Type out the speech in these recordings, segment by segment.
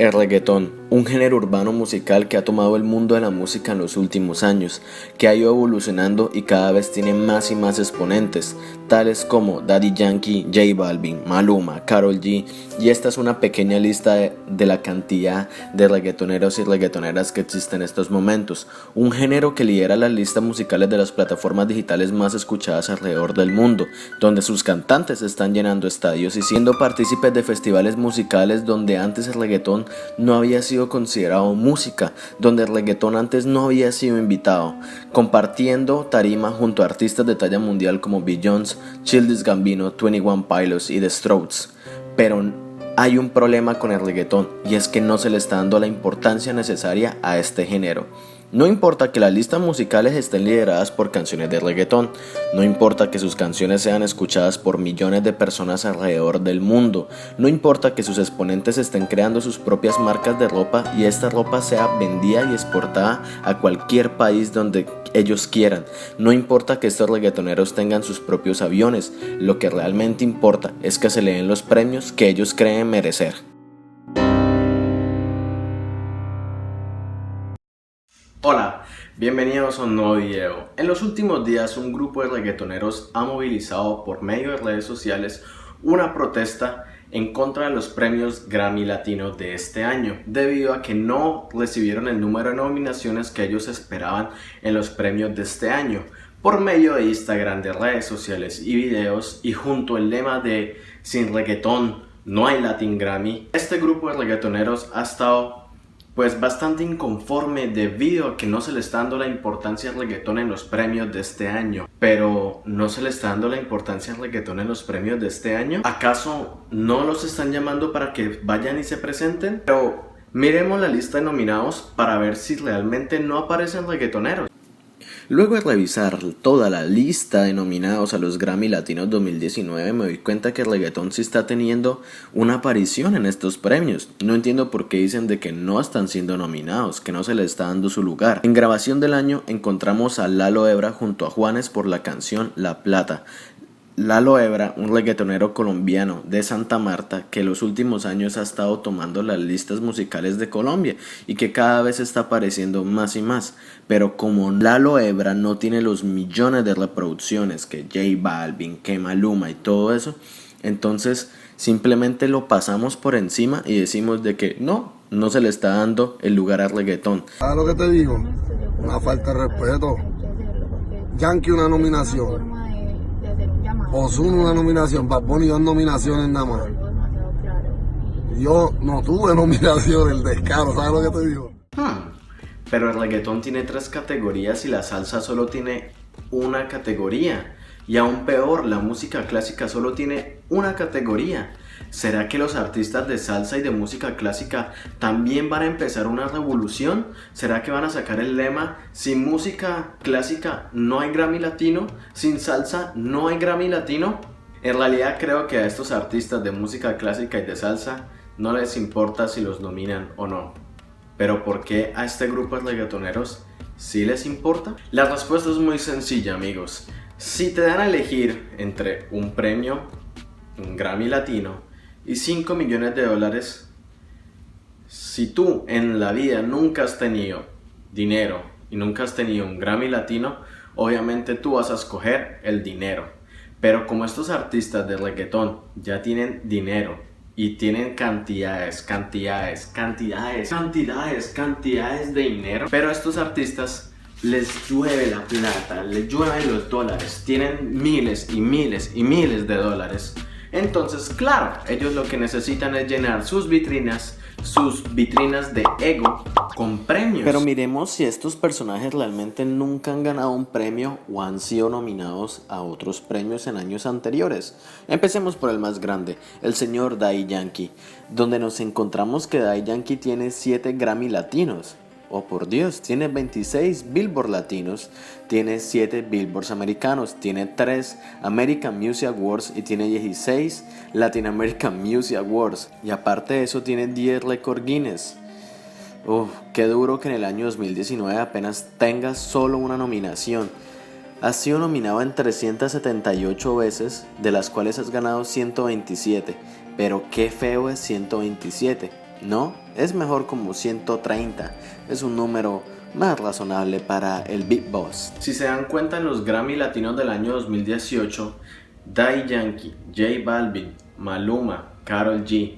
El reggaetón, un género urbano musical que ha tomado el mundo de la música en los últimos años, que ha ido evolucionando y cada vez tiene más y más exponentes, tales como Daddy Yankee, J Balvin, Maluma, Karol G, y esta es una pequeña lista de la cantidad de reggaetoneros y reggaetoneras que existen en estos momentos, un género que lidera las listas musicales de las plataformas digitales más escuchadas alrededor del mundo, donde sus cantantes están llenando estadios y siendo partícipes de festivales musicales donde antes el reggaetón no había sido considerado música, donde el reggaetón antes no había sido invitado, compartiendo tarima junto a artistas de talla mundial como Beyoncé, Childish Gambino, 21 Pilots y The Strokes. Pero hay un problema con el reggaetón y es que no se le está dando la importancia necesaria a este género. No importa que las listas musicales estén lideradas por canciones de reggaetón, no importa que sus canciones sean escuchadas por millones de personas alrededor del mundo, no importa que sus exponentes estén creando sus propias marcas de ropa y esta ropa sea vendida y exportada a cualquier país donde ellos quieran, no importa que estos reggaetoneros tengan sus propios aviones, lo que realmente importa es que se le den los premios que ellos creen merecer. Hola, bienvenidos a un nuevo video. En los últimos días un grupo de reggaetoneros ha movilizado por medio de redes sociales una protesta en contra de los premios Grammy Latinos de este año, debido a que no recibieron el número de nominaciones que ellos esperaban en los premios de este año. Por medio de Instagram, de redes sociales y videos, y junto al lema de "Sin reggaetón no hay Latin Grammy", este grupo de reggaetoneros ha estado bastante inconforme debido a que no se le está dando la importancia al reggaetón en los premios de este año. Pero ¿no se le está dando la importancia al reggaetón en los premios de este año? ¿Acaso no los están llamando para que vayan y se presenten? Pero miremos la lista de nominados para ver si realmente no aparecen reggaetoneros. Luego de revisar toda la lista de nominados a los Grammy Latinos 2019 me doy cuenta que el reggaetón sí está teniendo una aparición en estos premios. No entiendo por qué dicen de que no están siendo nominados, que no se les está dando su lugar. En grabación del año encontramos a Lalo Ebra junto a Juanes por la canción La Plata. Lalo Ebra, un reggaetonero colombiano de Santa Marta que en los últimos años ha estado tomando las listas musicales de Colombia y que cada vez está apareciendo más y más, pero como Lalo Ebra no tiene los millones de reproducciones que J Balvin, que Maluma y todo eso, entonces simplemente lo pasamos por encima y decimos de que no se le está dando el lugar al reggaetón. ¿Sabes lo que te digo? Una falta de respeto. Yankee una nominación, Ozuna una nominación, Bad Bunny 2 nominaciones nada más. Yo no tuve nominación, el descaro, ¿sabes lo que te digo? Pero el reggaetón tiene 3 categorías y la salsa solo tiene una categoría. Y aún peor, la música clásica solo tiene una categoría. ¿Será que los artistas de salsa y de música clásica también van a empezar una revolución? ¿Será que van a sacar el lema: sin música clásica no hay Grammy Latino, sin salsa no hay Grammy Latino? En realidad creo que a estos artistas de música clásica y de salsa no les importa si los nominan o no. Pero ¿por qué a este grupo de reggaetoneros sí les importa? La respuesta es muy sencilla, amigos. Si te dan a elegir entre un premio, un Grammy Latino, y $5 millones, si tú en la vida nunca has tenido dinero y nunca has tenido un Grammy Latino, obviamente tú vas a escoger el dinero. Pero como estos artistas de reggaetón ya tienen dinero y tienen cantidades de dinero, pero a estos artistas les llueve la plata, les llueven los dólares, tienen miles y miles y miles de dólares. Entonces, claro, ellos lo que necesitan es llenar sus vitrinas de ego con premios. Pero miremos si estos personajes realmente nunca han ganado un premio o han sido nominados a otros premios en años anteriores. Empecemos por el más grande, el señor Daddy Yankee, donde nos encontramos que Daddy Yankee tiene 7 Grammy Latinos. Oh, por Dios, tiene 26 Billboard Latinos, tiene 7 Billboards Americanos, tiene 3 American Music Awards y tiene 16 Latin American Music Awards. Y aparte de eso tiene 10 Record Guinness. Qué duro que en el año 2019 apenas tenga solo una nominación. Has sido nominado en 378 veces, de las cuales has ganado 127. Pero qué feo es 127. No, es mejor como 130. Es un número más razonable para el Big Boss. Si se dan cuenta, en los Grammy Latinos del año 2018, Daddy Yankee, J Balvin, Maluma, Karol G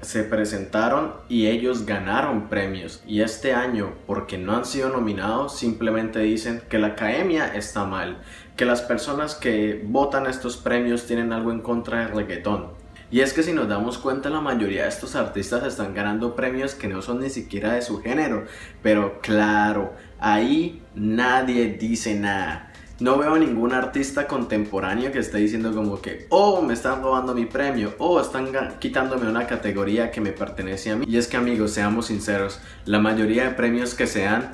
se presentaron y ellos ganaron premios. Y este año, porque no han sido nominados, simplemente dicen que la academia está mal, que las personas que votan estos premios tienen algo en contra del reggaetón. Y es que si nos damos cuenta, la mayoría de estos artistas están ganando premios que no son ni siquiera de su género. Pero claro, ahí nadie dice nada. No veo ningún artista contemporáneo que esté diciendo como que oh, me están robando mi premio, oh, están quitándome una categoría que me pertenece a mí. Y es que, amigos, seamos sinceros, la mayoría de premios que se dan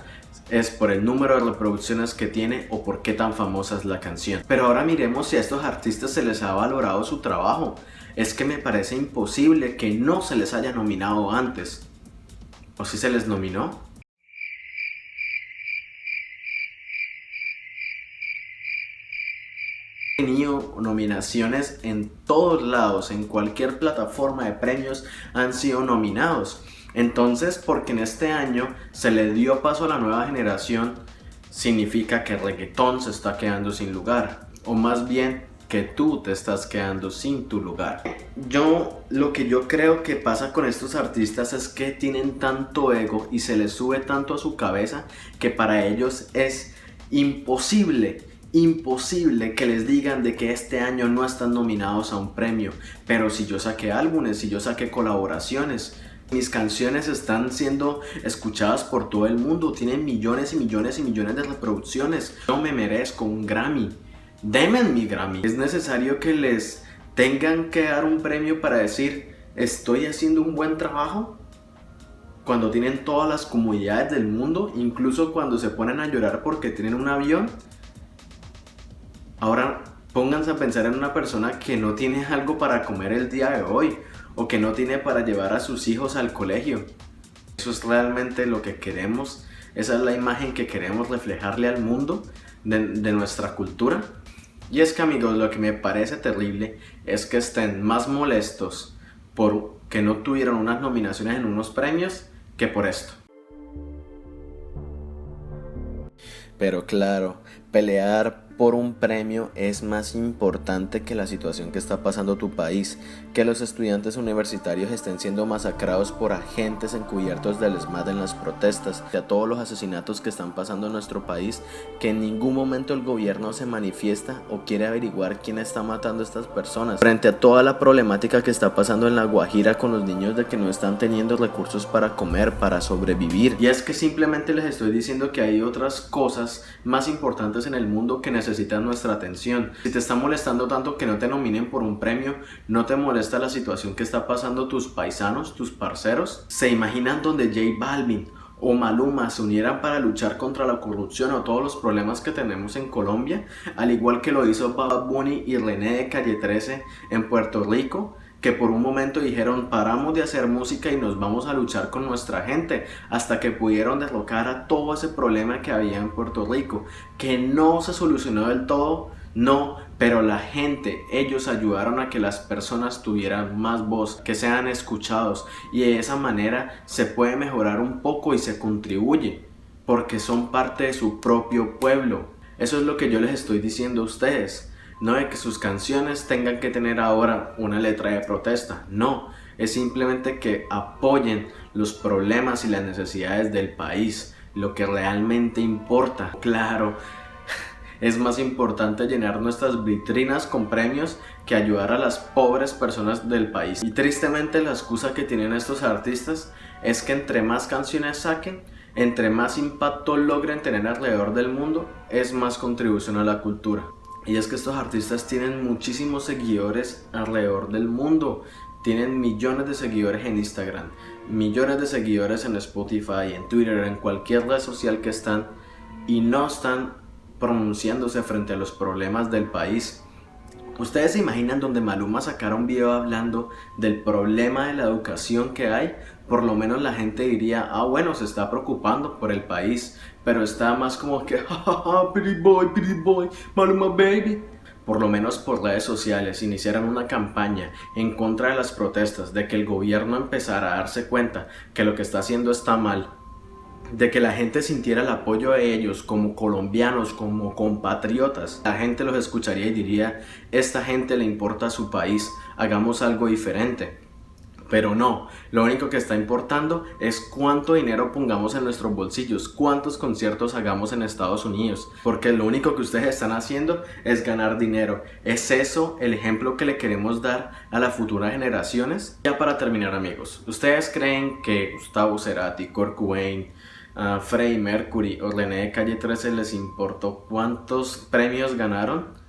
es por el número de reproducciones que tiene o por qué tan famosa es la canción. Pero ahora miremos si a estos artistas se les ha valorado su trabajo. Es que me parece imposible que no se les haya nominado antes. ¿O si se les nominó? Han tenido nominaciones en todos lados, en cualquier plataforma de premios han sido nominados. Entonces, porque en este año se le dio paso a la nueva generación, significa que el reggaetón se está quedando sin lugar, o más bien que tú te estás quedando sin tu lugar. Lo que yo creo que pasa con estos artistas es que tienen tanto ego y se les sube tanto a su cabeza que para ellos es imposible que les digan de que este año no están nominados a un premio. Pero si yo saqué álbumes, si yo saqué colaboraciones, mis canciones están siendo escuchadas por todo el mundo, tienen millones y millones y millones de reproducciones. Yo me merezco un Grammy. Denme mi Grammy. Es necesario que les tengan que dar un premio para decir estoy haciendo un buen trabajo, cuando tienen todas las comodidades del mundo, incluso cuando se ponen a llorar porque tienen un avión. Ahora pónganse a pensar en una persona que no tiene algo para comer el día de hoy, o que no tiene para llevar a sus hijos al colegio. Eso es realmente lo que queremos. Esa es la imagen que queremos reflejarle al mundo de nuestra cultura. Y es que, amigos, lo que me parece terrible es que estén más molestos por que no tuvieron unas nominaciones en unos premios que por esto. Pero claro, pelear por un premio es más importante que la situación que está pasando tu país, que los estudiantes universitarios estén siendo masacrados por agentes encubiertos del ESMAD en las protestas, y a todos los asesinatos que están pasando en nuestro país, que en ningún momento el gobierno se manifiesta o quiere averiguar quién está matando a estas personas, frente a toda la problemática que está pasando en La Guajira con los niños de que no están teniendo recursos para comer, para sobrevivir. Y es que simplemente les estoy diciendo que hay otras cosas más importantes en el mundo que necesitan nuestra atención. Si te está molestando tanto que no te nominen por un premio, ¿no te molesta la situación que está pasando tus paisanos, tus parceros? ¿Se imaginan donde J Balvin o Maluma se unieran para luchar contra la corrupción o todos los problemas que tenemos en Colombia? Al igual que lo hizo Bad Bunny y René de Calle 13 en Puerto Rico, que por un momento dijeron paramos de hacer música y nos vamos a luchar con nuestra gente, hasta que pudieron derrocar a todo ese problema que había en Puerto Rico, que no se solucionó del todo, no, pero la gente, ellos ayudaron a que las personas tuvieran más voz, que sean escuchados, y de esa manera se puede mejorar un poco y se contribuye, porque son parte de su propio pueblo. Eso es lo que yo les estoy diciendo a ustedes. No de que sus canciones tengan que tener ahora una letra de protesta, no, es simplemente que apoyen los problemas y las necesidades del país, lo que realmente importa. Claro, es más importante llenar nuestras vitrinas con premios que ayudar a las pobres personas del país. Y tristemente la excusa que tienen estos artistas es que entre más canciones saquen, entre más impacto logren tener alrededor del mundo, es más contribución a la cultura. Y es que estos artistas tienen muchísimos seguidores alrededor del mundo. Tienen millones de seguidores en Instagram, millones de seguidores en Spotify, en Twitter, en cualquier red social que están, y no están pronunciándose frente a los problemas del país. ¿Ustedes se imaginan donde Maluma sacara un video hablando del problema de la educación que hay? Por lo menos la gente diría, ah bueno, se está preocupando por el país, pero está más como que, jajaja, pretty boy, Maluma baby. por lo menos por redes sociales, iniciaran una campaña en contra de las protestas, de que el gobierno empezara a darse cuenta que lo que está haciendo está mal, de que la gente sintiera el apoyo de ellos como colombianos, como compatriotas, la gente los escucharía y diría, esta gente le importa a su país, hagamos algo diferente. Pero no, lo único que está importando es cuánto dinero pongamos en nuestros bolsillos, cuántos conciertos hagamos en Estados Unidos, porque lo único que ustedes están haciendo es ganar dinero. ¿Es eso el ejemplo que le queremos dar a las futuras generaciones? Ya para terminar, amigos, ¿ustedes creen que Gustavo Cerati, Kurt Cobain, Freddie Mercury o René de Calle 13 les importó cuántos premios ganaron?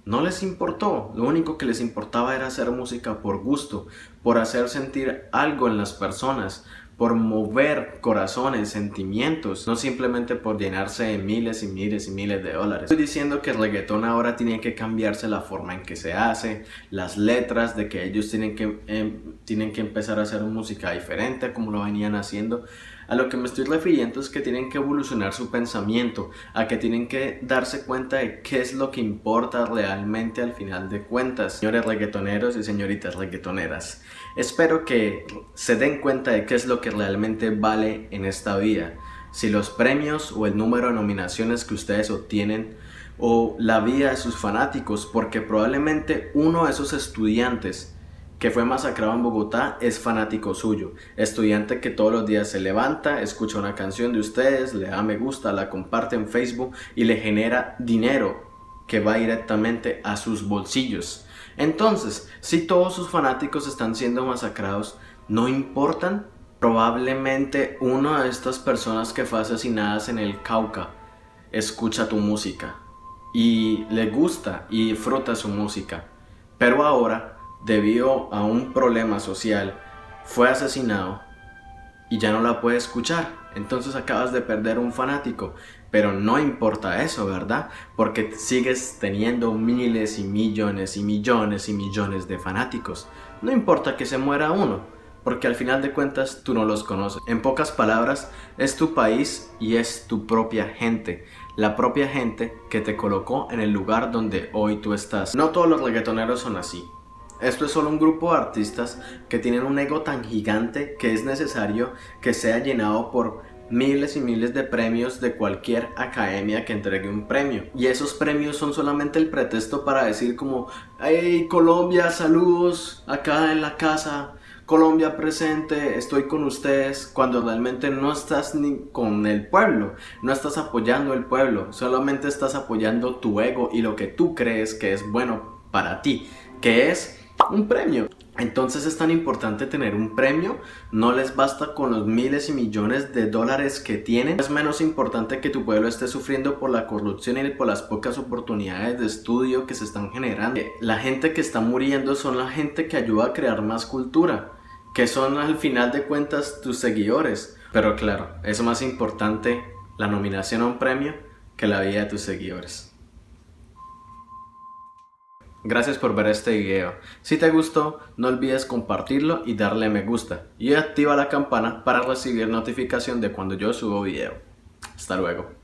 No les importó, lo único que les importaba era hacer música por gusto, por hacer sentir algo en las personas, por mover corazones, sentimientos, no simplemente por llenarse de miles y miles y miles de dólares. Estoy diciendo que el reggaetón ahora tiene que cambiarse la forma en que se hace, las letras, de que ellos tienen que empezar a hacer música diferente como lo venían haciendo. A lo que me estoy refiriendo es que tienen que evolucionar su pensamiento, a que tienen que darse cuenta de qué es lo que importa realmente al final de cuentas. Señores reggaetoneros y señoritas reggaetoneras, espero que se den cuenta de qué es lo que realmente vale en esta vida. Si los premios o el número de nominaciones que ustedes obtienen o la vida de sus fanáticos, porque probablemente uno de esos estudiantes que fue masacrado en Bogotá es fanático suyo, estudiante que todos los días se levanta, escucha una canción de ustedes, le da me gusta, la comparte en Facebook y le genera dinero que va directamente a sus bolsillos. Entonces, si todos sus fanáticos están siendo masacrados, ¿no importan? Probablemente una de estas personas que fue asesinadas en el Cauca escucha tu música y le gusta y disfruta su música, pero ahora, debido a un problema social, fue asesinado y ya no la puede escuchar. Entonces acabas de perder un fanático, pero no importa eso, ¿verdad? Porque sigues teniendo miles y millones y millones y millones de fanáticos. No importa que se muera uno, porque al final de cuentas tú no los conoces. En pocas palabras, es tu país y es tu propia gente. La propia gente que te colocó en el lugar donde hoy tú estás. No todos los reggaetoneros son así. Esto es solo un grupo de artistas que tienen un ego tan gigante que es necesario que sea llenado por miles y miles de premios de cualquier academia que entregue un premio. Y esos premios son solamente el pretexto para decir como, hey Colombia, saludos, acá en la casa, Colombia presente, estoy con ustedes, cuando realmente no estás ni con el pueblo, no estás apoyando el pueblo, solamente estás apoyando tu ego y lo que tú crees que es bueno para ti, que es un premio. Entonces es tan importante tener un premio, no les basta con los miles y millones de dólares que tienen. Es menos importante que tu pueblo esté sufriendo por la corrupción y por las pocas oportunidades de estudio que se están generando. La gente que está muriendo son la gente que ayuda a crear más cultura, que son al final de cuentas tus seguidores. Pero claro, es más importante la nominación a un premio que la vida de tus seguidores. Gracias por ver este video. Si te gustó, no olvides compartirlo y darle me gusta. Y activa la campana para recibir notificación de cuando yo subo video. Hasta luego.